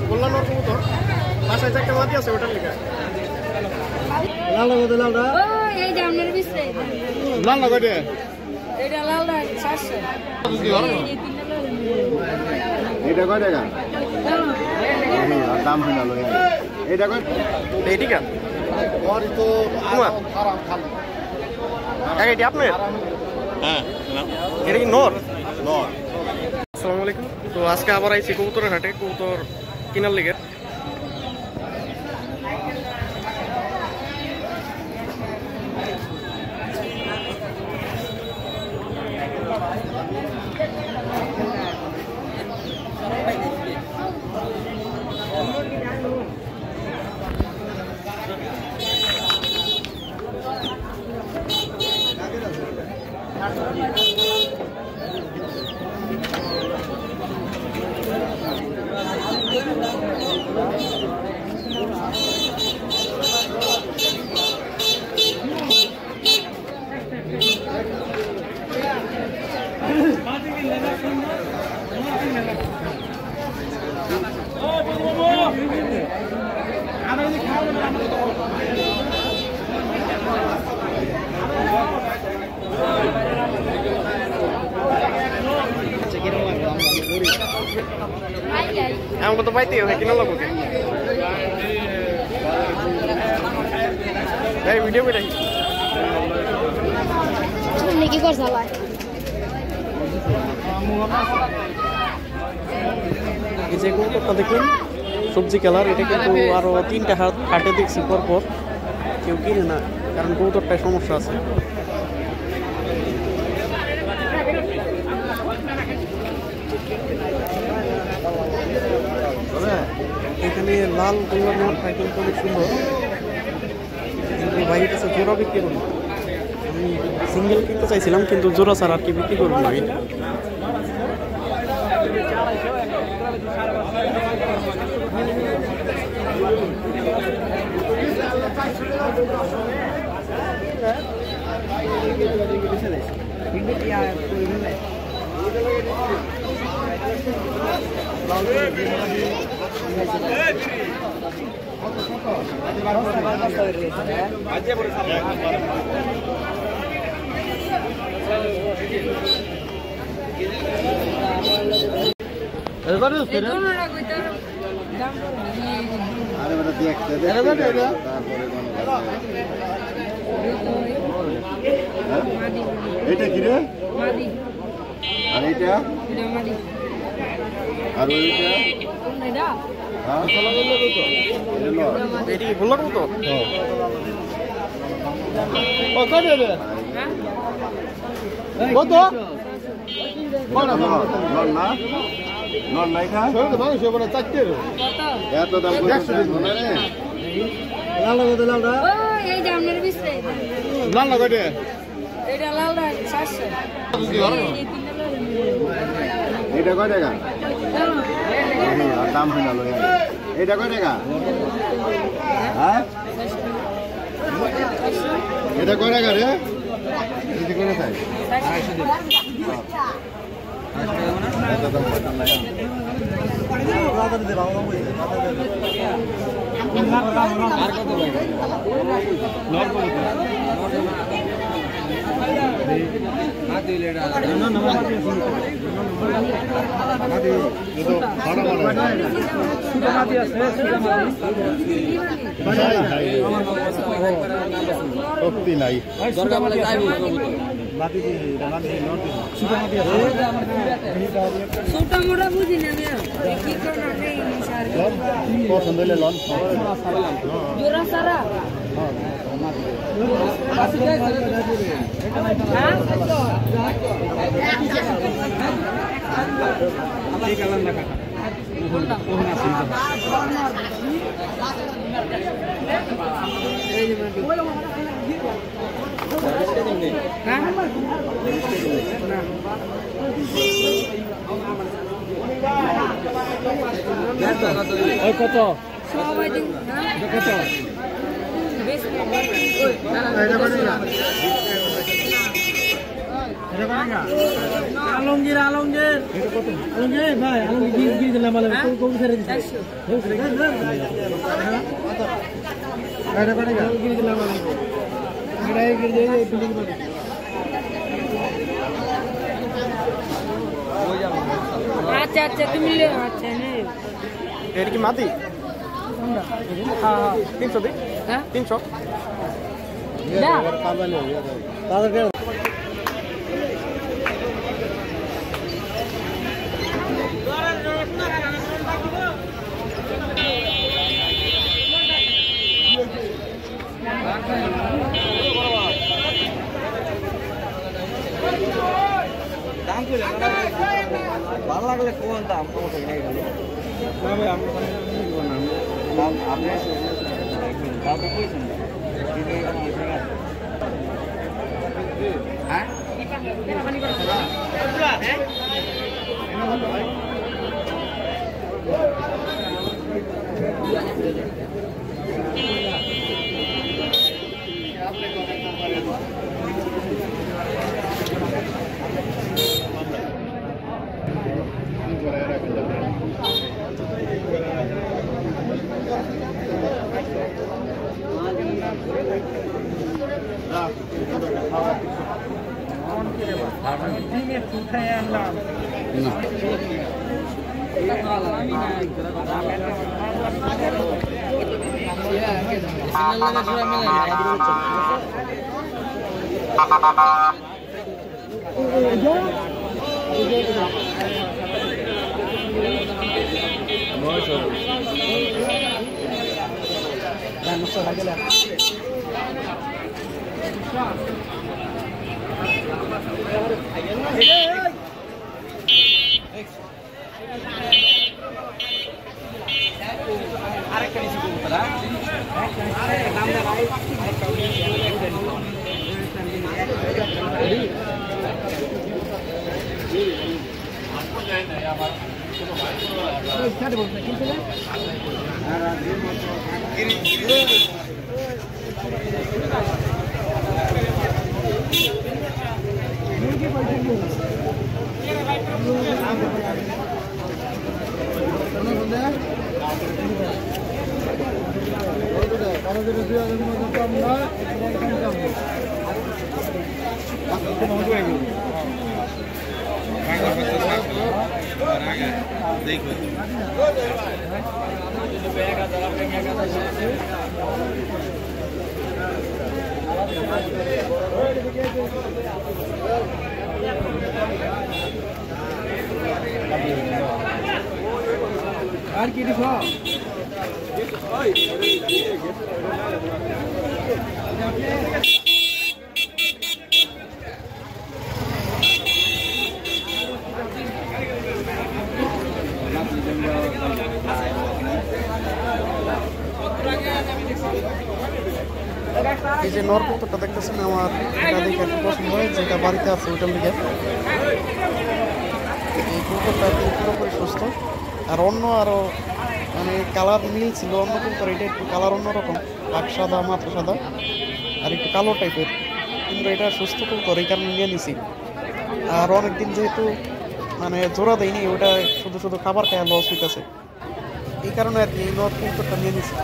কল্যাণর কবুতর বাসায় একটা মাটি আছে ওটার লিখা লাল লাগবে লালটা এই যে আপনার বিস্রে লাল লাগাতে এটা লালটা 700 এটা কয় টাকা দাম হলো এটা কয় এই ঠিক আছে ওরই তো আরাম খালি টাকা এটি আপনার হ্যাঁ এটা কি নর নর আসসালামু আলাইকুম তো আজকে আবার আইছি কবুতরের হাটে কবুতর কিনার লিগে Emang betul baik ya, kinar lagu ke? Dari video beda. Ini kikor salah. এই যে কবুতরটা দেখুন সবজি কালার এটা কিন্তু আরো 3টা হাটে দেখছি পরপর কেউ কিনে না কারণ কবুতরটায় সমস্যা আছে এখানে লাল গোলার নটটা কিন্তু অনেক সুন্দর কিন্তু ভাইয়ের কাছে জোড়া বিক্রি করুন আমি সিঙ্গেল কিনতে চাইছিলাম কিন্তু জোড়া ছাড়া আর কি বিক্রি করবো না এটা এটা কি রে আর এটা আর ওইটা হ্যাঁ এটি বললাম তো কত দেবে কত কোন না নন নাই খা সব তো মানুষ বলে চারটে কত এত দাম করে রে লাল লাগাতে লালটা ও এই যে আপনার বিস্রে লাল লাগাতে এটা লালটা 700 এটা কয় টাকা দাম হলো এটা কয় টাকা হ্যাঁ এটা কয় টাকা রে এটা করে তাই 20 আলমগীর আলমগীর আলমগীর ভাই আলমগীর গিয়ে দিলাম বলে কোন ছেড়ে দিছে গিয়ে দিলাম এটাই গিয়ে দিয়ে বিল্ডিং করে আচ্ছা আচ্ছা তুমি আচ্ছা নেই এটা কি মাটি হ্যাঁ 300 দিই হ্যাঁ 300 দা তাদেরকে ভালো লাগলে কোন দাম কমতে নেই না ভাই আমরা দাম আপনি দাম তো কইছেন হ্যাঁ আরেকটা নিচে করব তারা নাম না ভাই আর কি দিছো এই যে নরকতটা দেখতেছেন আমার এটা দেখে একটু পছন্দ হয় যেটা বাড়িতে আছে ওইটার লিগে এই কুকুরটা পুরোপুরি সুস্থ আর অন্য আরও মানে কালার মিল ছিল অন্য কুকুর এটা একটু কালার অন্যরকম পাক সাদা মাথা সাদা আর একটু কালো টাইপের কিন্তু এটা সুস্থ কুকুর এই কারণে নিয়ে নিছি আর অনেকদিন যেহেতু মানে জোড়া দেয়নি ওটা শুধু শুধু খাবার খাওয়া লস হইতেছে এই কারণে আর কি এই নর কুকুরটা নিয়ে নিছি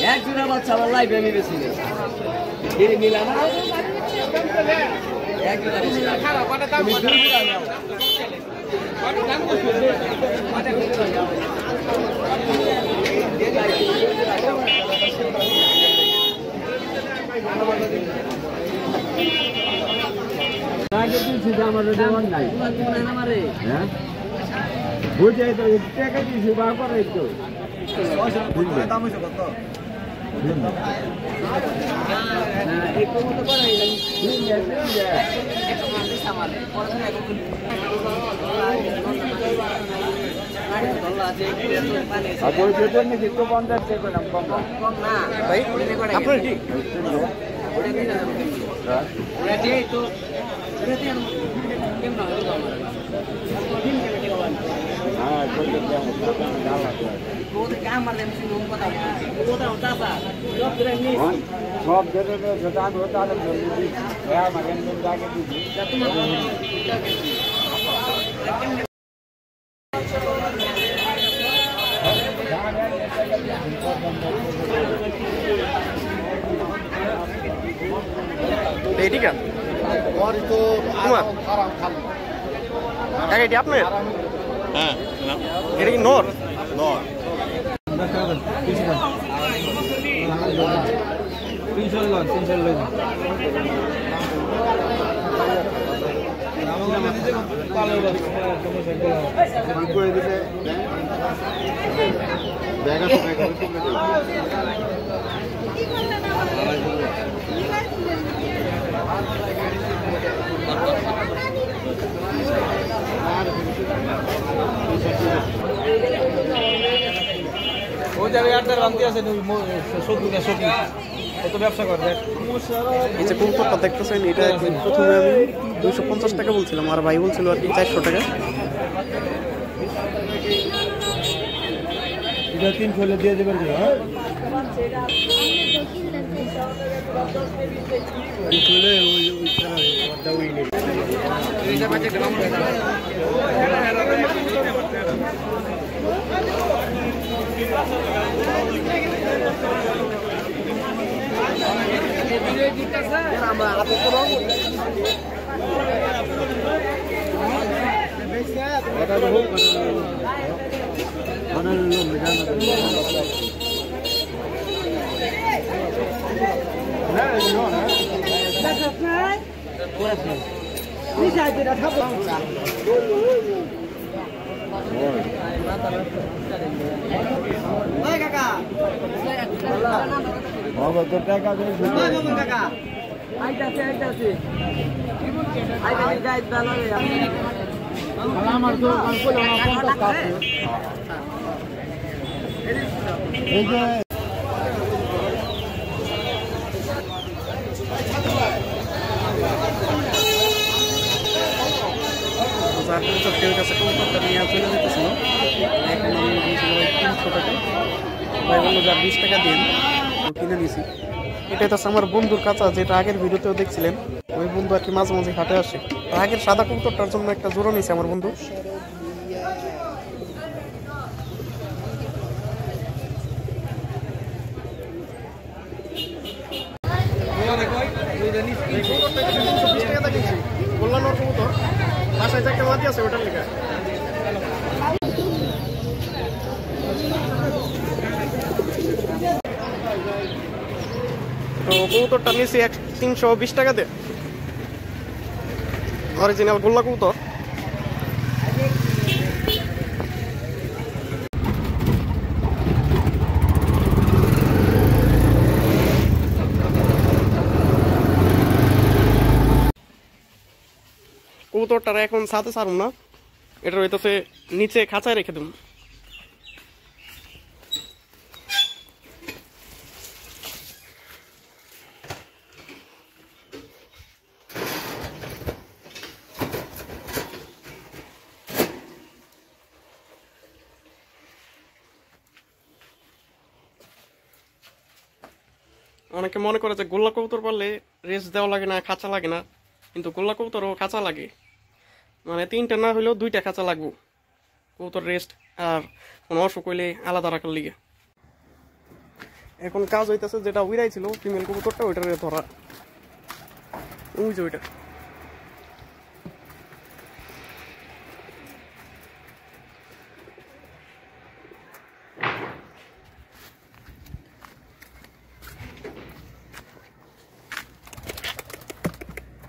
এক জোড়া বাচ্চা আমার লাইফে আমি বেশি মিলা না এক জোড়া তুমি দুই জোড়া নাও বুঝে তো টাকা দিয়েছি বা করে তো দাম হয়েছে কত ঠিক আছে এটি আপনার হ্যাঁ এটা কি নোর নর ওই জায়গায় আড্ডার বান্তি আছে কত ব্যবসা করবে এই যে কবুতরটা দেখতেছেন এটা প্রথমে আমি 250 টাকা বলছিলাম আর ভাই বলছিল আর কি 400 টাকা এটা 300 হলে দিয়ে দেবেন এটা হচ্ছে আমার বন্ধুর কাছে যেটা আগের ভিডিওতেও দেখছিলেন ওই বন্ধু আর কি মাঝে মাঝে হাটে আসে আগের সাদা কবুতরটার জন্য একটা জোড়া নিয়েছে আমার বন্ধু তো কবুতরটা নিয়েছি 320 টাকা দিয়ে অরিজিনাল গোল্লা কবুতর কবুতরটার এখন সাথে ছাড়ুন না এটা হইতেছে নিচে খাঁচায় রেখে দেব অনেকে মনে করে যে গোল্লা কবুতর পারলে রেস্ট দেওয়া লাগে না খাঁচা লাগে না কিন্তু গোল্লা কবুতরও খাঁচা লাগে মানে 3টা না হইলেও 2টা খাঁচা লাগবো কবুতর রেস্ট আর কোনো অসুখ হইলে আলাদা রাখার লিগে এখন কাজ হইতেছে যেটা উইরাই ছিল ফিমেল কবুতরটা ওইটার ধরা ওই যে ওইটা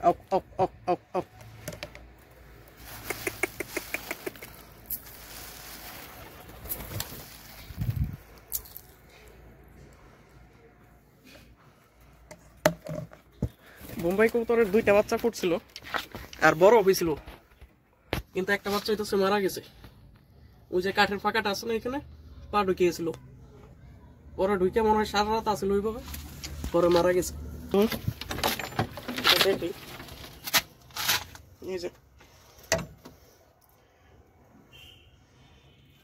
up up up up up. Bombay কবুতরের 2টা বাচ্চা ফুটছিল আর বড় হয়েছিল, কিন্তু একটা বাচ্চা হইতেছে মারা গেছে। ওই যে কাঠের ফাঁকাটা আছে না এখানে, পা ঢুকিয়েছিল, পরে ঢুকে মনে হয় সারা রাত আসছিল ওইভাবে, পরে মারা গেছে। দেখি এই যে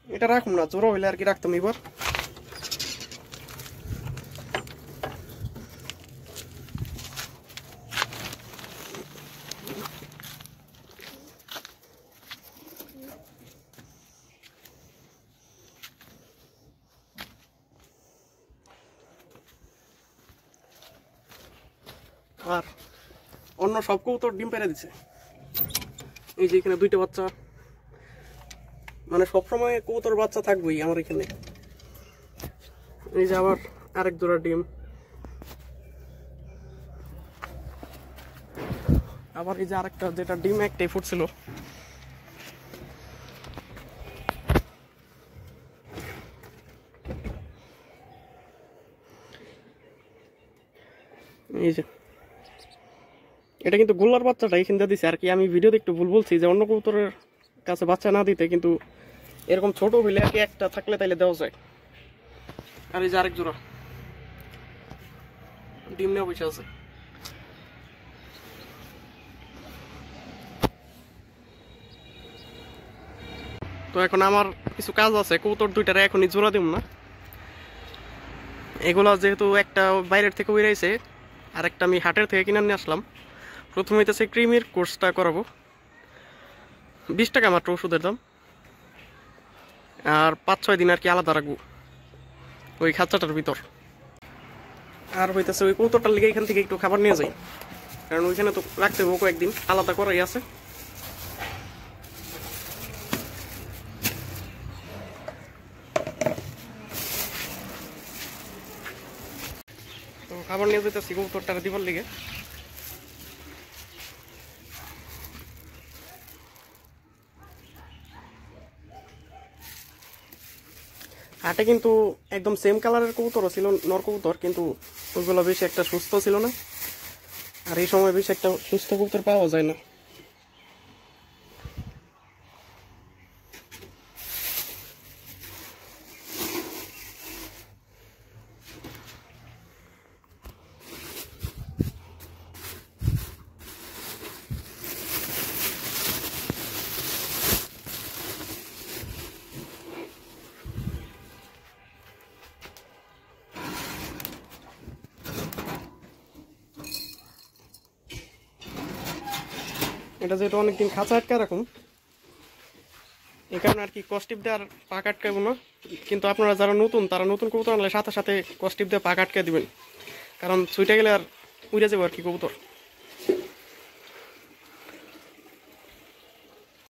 এটা রাখুন না, জোর হইলে আর কি রাখতাম এবার। আর অন্য সব কবুতর ডিম পেড়ে দিছে। এই যে এখানে 2টা বাচ্চা, মানে সবসময় কবুতর বাচ্চা থাকবেই আমার এখানে। এই যে আবার আরেক জোড়া ডিম, আবার এই যে আরেকটা যেটা ডিম একটাই ফুটছিল। এই যে এটা কিন্তু গোল্লার বাচ্চাটা এখান দিয়ে দিছে আর কি। আমি ভিডিওতে একটু ভুল বলছি যে অন্য কবুতরের কাছে বাচ্চা না দিতে, কিন্তু এরকম ছোট হইলে আর কি একটা থাকলে তাইলে দেওয়া যায়। আর এই যে আরেক জোড়া ডিম নিয়ে বসে আছে। তো এখন আমার কিছু কাজ আছে, কবুতর 2টারে এখনই জোড়া দিব না। এগুলা যেহেতু একটা বাইরের থেকে উড়াইছে আর একটা আমি হাটের থেকে কিনে নিয়ে আসলাম। প্রথমে হইতেছে ক্রিমির কোর্সটা করাবো, 20 টাকা মাত্র ওষুধের দাম। আর 5-6 দিন আর কি আলাদা রাখবো ওই খাঁচাটার ভিতর। আর হইতেছে ওই কবুতরটার লিগে এখান থেকে একটু খাবার নিয়ে যাই, কারণ ওইখানে তো রাখতে হবে কয়েকদিন, আলাদা করাই আছে। তো খাবার নিয়ে যেতেছি কবুতরটার দিবার লিগে। হাটে কিন্তু একদম সেম কালারের কবুতরও ছিল, নর কবুতর, কিন্তু ওইগুলো বেশি একটা সুস্থ ছিল না। আর এই সময় বেশি একটা সুস্থ কবুতর পাওয়া যায় না। এটা যেহেতু অনেকদিন খাঁচা আটকা রাখুন, এই কারণে আর কি কস্টিপ দিয়ে আর পাক আটকাবো না। কিন্তু আপনারা যারা নতুন, তারা নতুন কবুতর আনলে সাথে সাথে কস্টিপ দিয়ে পাক আটকে দিবেন, কারণ ছুটে গেলে আর উড়ে যাবো আর কি কবুতর।